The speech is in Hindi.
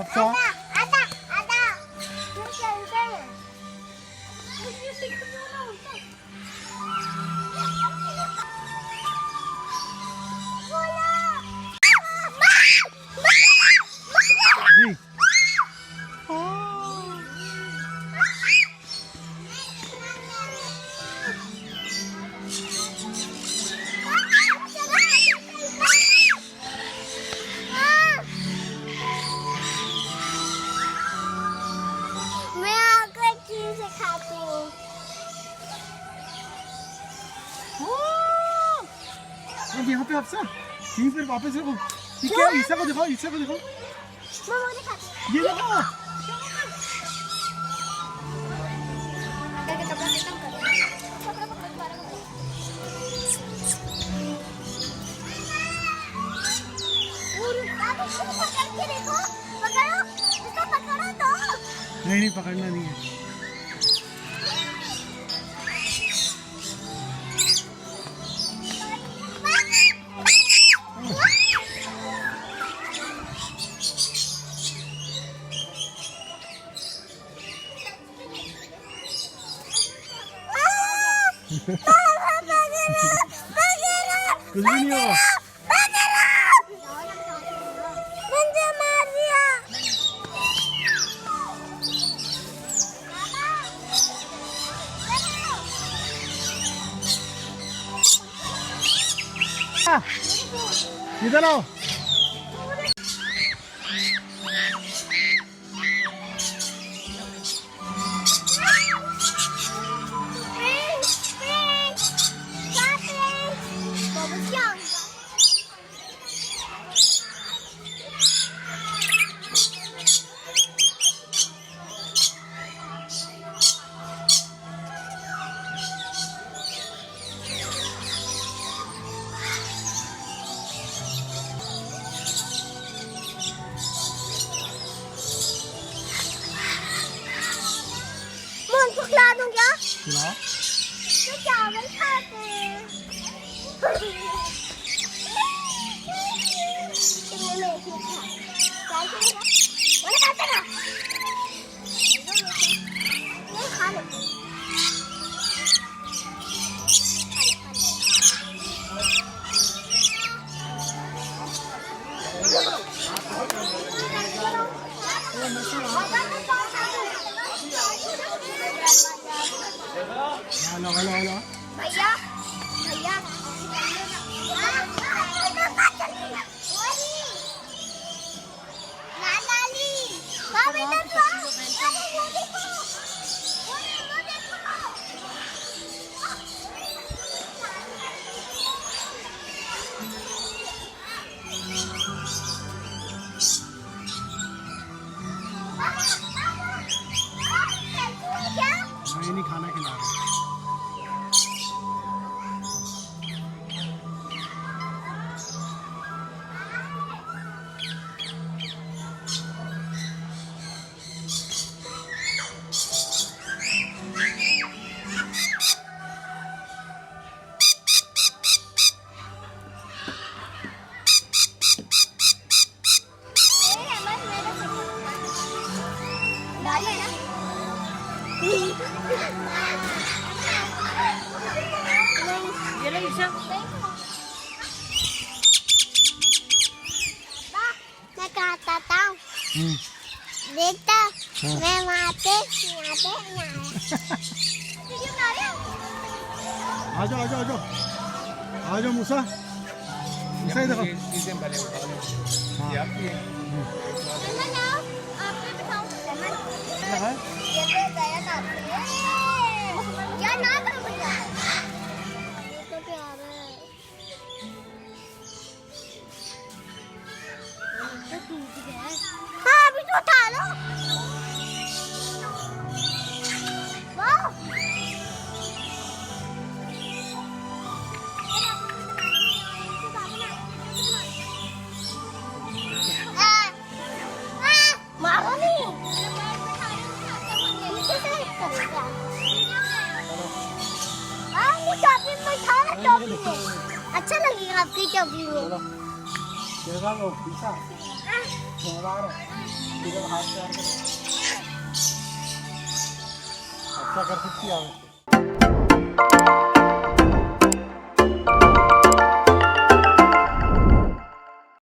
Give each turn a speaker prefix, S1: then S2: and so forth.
S1: हफ्सा जी अब यहाँ पे हफ्सा यहीं फिर वापस देखो ठीक है ईसा को दिखाओ ईसा को दिखाओ ये देखो नहीं पकड़ना नहीं है कुछ भी नहीं होगा इधर आओ
S2: खिला दूं क्या?
S1: खिलाओ
S2: तो चावल खाते हैं। तुमने मेथी खाई। क्या खाएगा? मैंने खाते ना। ये खा लो।
S1: हेलो हेलो हेलो
S2: भैया भैया
S1: मैं नहीं खाना खिला रहा
S2: ये लो ईशा मैं कहता हूँ देखता मैं वहाँ पे
S1: आ जाओ आ जाओ आ जाओ आ जाओ मूसा मूसा ही देखो हाँ
S2: यार ना करो भैया ये तो प्यार है तो टूट गया हाँ अभी तो उठा लो वाह मारो नहीं अच्छा लगेगा आपकी टोपी में
S1: तेरा लो पीसा तुम्हारा तेरा हाथ प्यार कर अच्छा कर सकती है